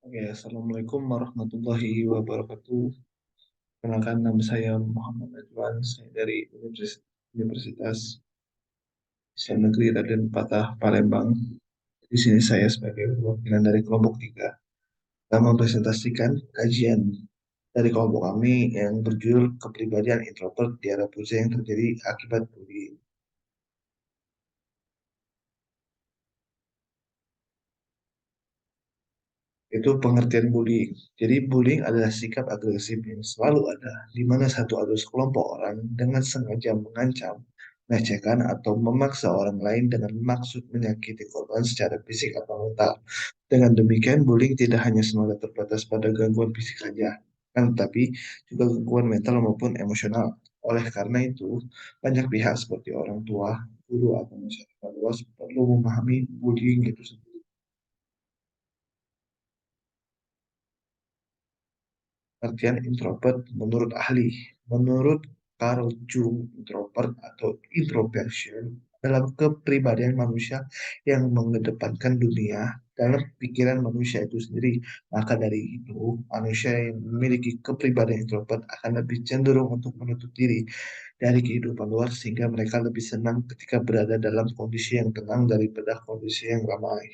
Oke, Assalamualaikum warahmatullahi wabarakatuh. Kenalkan nama saya Muhammad Najwan, saya dari Universitas Islam Negeri Raden Patah, Palembang. Di sini saya sebagai perwakilan dari kelompok 3 akan mempresentasikan kajian dari kelompok kami yang berjudul kepribadian introvert di era puja yang terjadi akibat bullying. Itu pengertian bullying. Jadi bullying adalah sikap agresif yang selalu ada, di mana satu atau sekelompok orang dengan sengaja mengancam, melecehkan, atau memaksa orang lain dengan maksud menyakiti korban secara fisik atau mental. Dengan demikian, bullying tidak hanya semata terbatas pada gangguan fisik saja, kan, tetapi juga gangguan mental maupun emosional. Oleh karena itu, banyak pihak seperti orang tua, guru, atau masyarakat luas perlu memahami bullying itu sendiri. Artian introvert menurut ahli. Menurut Carl Jung, introvert atau introversion adalah kepribadian manusia yang mengedepankan dunia dalam pikiran manusia itu sendiri. Maka dari itu, manusia yang memiliki kepribadian introvert akan lebih cenderung untuk menutup diri dari kehidupan luar sehingga mereka lebih senang ketika berada dalam kondisi yang tenang daripada kondisi yang ramai.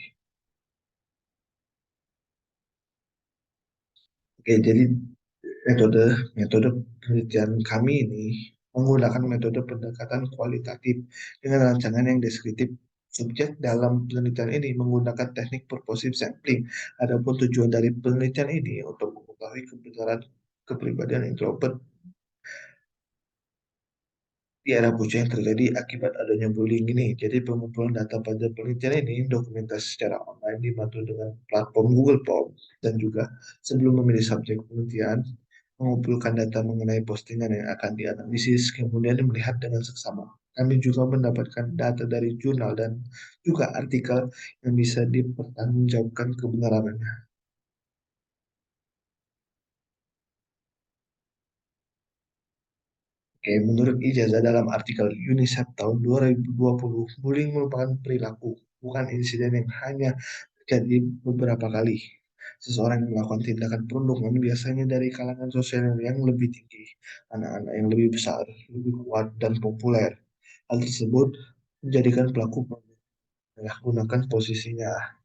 Oke, jadi metode metode penelitian kami ini menggunakan metode pendekatan kualitatif dengan rancangan yang deskriptif. Subjek dalam penelitian ini menggunakan teknik purposive sampling. Adapun tujuan dari penelitian ini untuk mengetahui kebenaran kepribadian introvert di era puja yang terjadi akibat adanya bullying ini. Jadi pengumpulan data pada penelitian ini dokumentasi secara online dibantu dengan platform Google Form dan juga sebelum memilih subjek penelitian mengumpulkan data mengenai postingan yang akan dianalisis kemudian melihat dengan seksama. Kami juga mendapatkan data dari jurnal dan juga artikel yang bisa dipertanggungjawabkan kebenarannya. Oke, menurut ijazah dalam artikel UNICEF tahun 2020, bullying merupakan perilaku, bukan insiden yang hanya terjadi beberapa kali. Seseorang yang melakukan tindakan perundungan biasanya dari kalangan sosial yang lebih tinggi, anak-anak yang lebih besar, lebih kuat, dan populer. Hal tersebut menjadikan pelaku menyalahgunakan posisinya.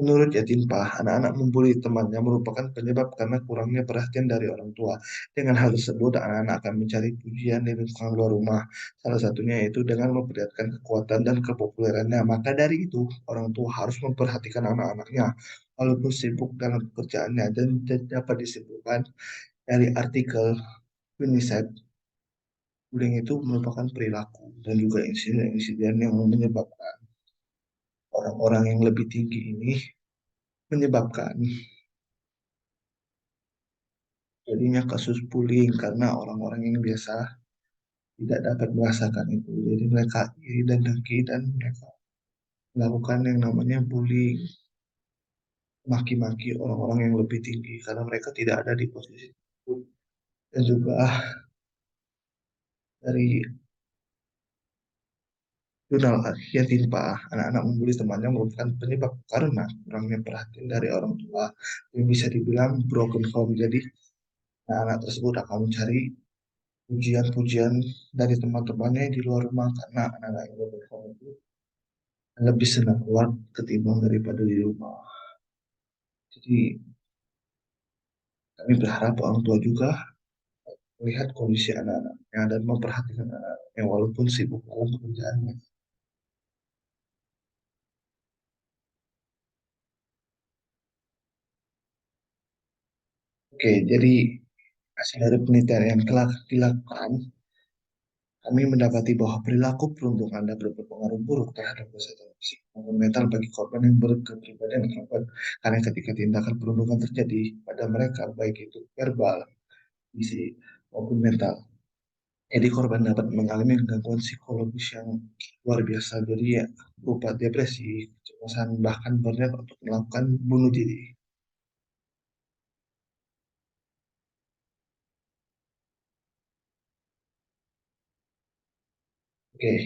Menurut Yatimpa, anak-anak membuli temannya merupakan penyebab karena kurangnya perhatian dari orang tua. Dengan hal tersebut, anak-anak akan mencari pujian di lingkungan luar rumah. Salah satunya yaitu dengan memperlihatkan kekuatan dan kepopulerannya. Maka dari itu, orang tua harus memperhatikan anak-anaknya. Walaupun sibuk dalam pekerjaannya dan dapat disimpulkan dari artikel UNICEF, bullying itu merupakan perilaku dan juga insiden-insiden yang menyebabkan orang-orang yang lebih tinggi ini menyebabkan jadinya kasus bullying karena orang-orang yang biasa tidak dapat merasakan itu. Jadi mereka iri dan dengki dan mereka melakukan yang namanya bullying, maki-maki orang-orang yang lebih tinggi karena mereka tidak ada di posisi itu. Dan juga dari jurnal yang timpa anak-anak membuli temannya merupakan penyebab karena kurangnya perhatian dari orang tua yang bisa dibilang broken home. Jadi anak-anak tersebut akan mencari pujian-pujian dari teman-temannya di luar rumah karena anak-anak yang broken home itu lebih senang keluar ketimbang daripada di rumah. Jadi kami berharap orang tua juga melihat kondisi anak-anaknya dan memperhatikan anak-anaknya walaupun sibuk dalam pekerjaannya. Oke, jadi hasil dari penelitian yang telah dilakukan, kami mendapati bahwa perilaku perundungan dapat berpengaruh buruk terhadap kesehatan fisik maupun mental bagi korban yang berkepribadian introvert. Karena ketika tindakan perundungan terjadi pada mereka, baik itu verbal, fisik, maupun mental, jadi korban dapat mengalami gangguan psikologis yang luar biasa. Jadi ya berupa depresi, kecemasan, bahkan burnout untuk melakukan bunuh diri. Oke,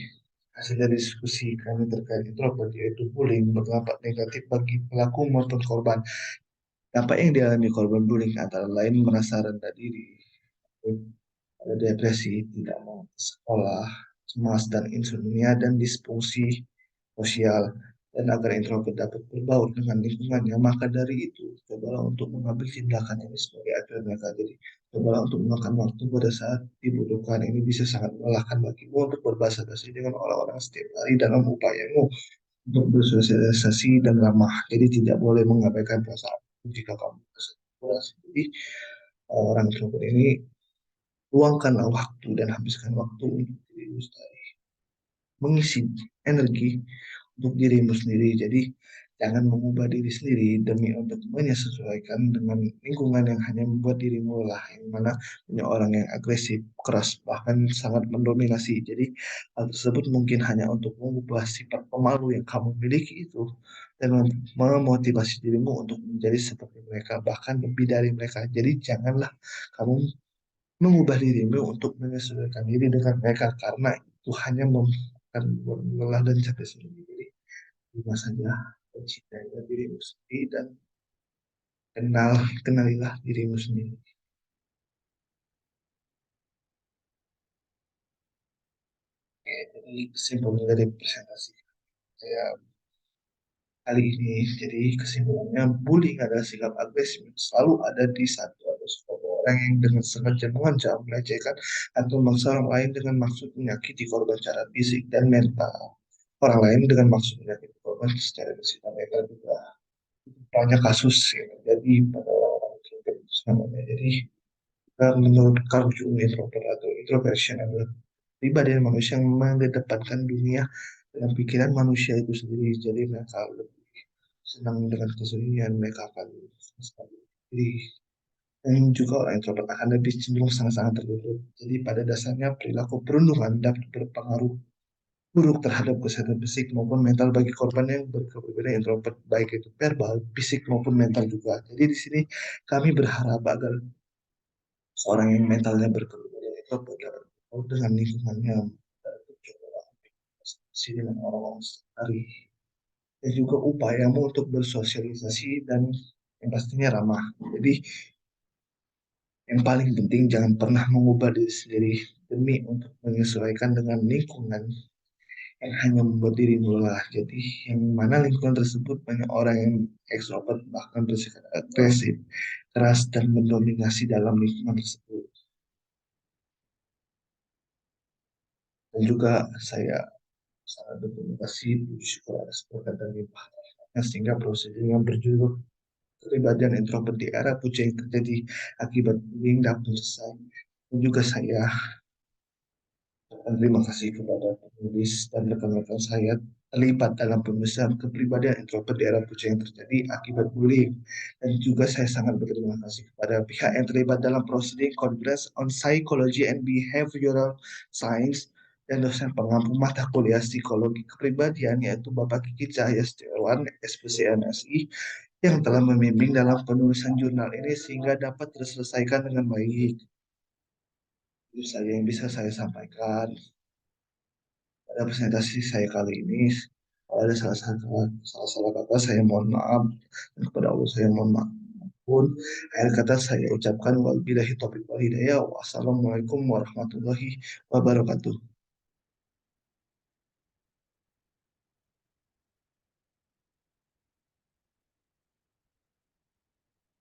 Hasil dari diskusi kami terkait introvert yaitu bullying berdampak negatif bagi pelaku maupun korban. Dampak yang dialami korban bullying antara lain merasa rendah diri, ada depresi, tidak mau ke sekolah, cemas dan insomnia dan disfungsi sosial. Dan agar introvert dapat berbaur dengan lingkungannya, maka dari itu cobalah untuk mengambil tindakan ini sebagai acuan mereka. Jadi cobalah untuk memakan waktu pada saat dibutuhkan. Ini bisa sangat melelahkan bagimu untuk berbahasa basi dengan orang-orang setiap hari dalam upayamu untuk bersosialisasi dan ramah. Jadi tidak boleh mengabaikan perasaan jika kamu merasa. Jadi orang introvert ini luangkanlah waktu dan habiskan waktu untuk dirimu sendiri, mengisi energi untuk dirimu sendiri. Jadi jangan mengubah diri sendiri demi untuk menyesuaikan dengan lingkungan yang hanya membuat dirimu lelah, yang mana punya orang yang agresif, keras, bahkan sangat mendominasi. Jadi hal tersebut mungkin hanya untuk mengubah sifat pemalu yang kamu miliki itu dan memotivasi dirimu untuk menjadi seperti mereka, bahkan lebih dari mereka. Jadi janganlah kamu mengubah dirimu untuk menyesuaikan diri dengan mereka karena itu hanya akan lelah dan capek sendiri. Jadi terima saja mencintailah dirimu sendiri dan kenalilah dirimu sendiri. Oke, jadi kesimpulan dari presentasi saya kali ini, jadi kesimpulannya bullying adalah sikap agresif yang selalu ada di satu atau sekelompok orang yang dengan sengaja mengancam, melecehkan, atau memaksa orang lain dengan maksud menyakiti korban secara fisik dan mental. Orang lain dengan maksud menyakiti korban secara fisik dan mental juga banyak kasus yang terjadi pada orang-orang introvert itu namanya. Jadi menurut Carl Jung introvert atau introversion adalah pribadi manusia yang mengedepankan dunia dan pikiran manusia itu sendiri. Jadi mereka lebih senang dengan kesunyian, mereka akan sekali. Jadi dan juga orang introvert akan lebih cenderung sangat-sangat tertutup. Jadi pada dasarnya perilaku perundungan dapat berpengaruh buruk terhadap kesehatan fisik maupun mental bagi korban yang berkepribadian introvert, baik itu verbal, fisik maupun mental juga. Jadi di sini kami berharap agar seorang yang mentalnya berkepribadian introvert dapat bergaul dengan lingkungannya, dengan orang-orang sehari, dan juga upayamu untuk bersosialisasi dan yang pastinya ramah. Jadi yang paling penting jangan pernah mengubah diri sendiri demi untuk menyesuaikan dengan lingkungan yang hanya membuat dirimu lelah. Jadi yang mana lingkungan tersebut banyak orang yang ekstrovert bahkan bersikap agresif, keras dan mendominasi dalam lingkungan tersebut. Dan juga saya sangat berterima kasih puji syukur atas berkat dan limpahannya sehingga prosedur yang berjudul kepribadian introvert di era puja yang terjadi akibat bullying dapat selesai. Dan juga saya terima kasih kepada penulis dan rekan-rekan saya terlibat dalam penulisan kepribadian introvert di era puja yang terjadi akibat bullying. Dan juga saya sangat berterima kasih kepada pihak yang terlibat dalam proceeding Congress on Psychology and Behavioral Science dan dosen pengampu mata kuliah psikologi kepribadian yaitu Bapak Kiki Cahya Setiawan, SPCNSI, yang telah membimbing dalam penulisan jurnal ini sehingga dapat terselesaikan dengan baik. Itu saja yang bisa saya sampaikan pada presentasi saya kali ini. Kalau ada salah-salah kata saya mohon maaf dan kepada Allah saya mohon maaf pun akhir kata saya ucapkan wabillahi taufiq wal hidayah wassalamualaikum warahmatullahi wabarakatuh.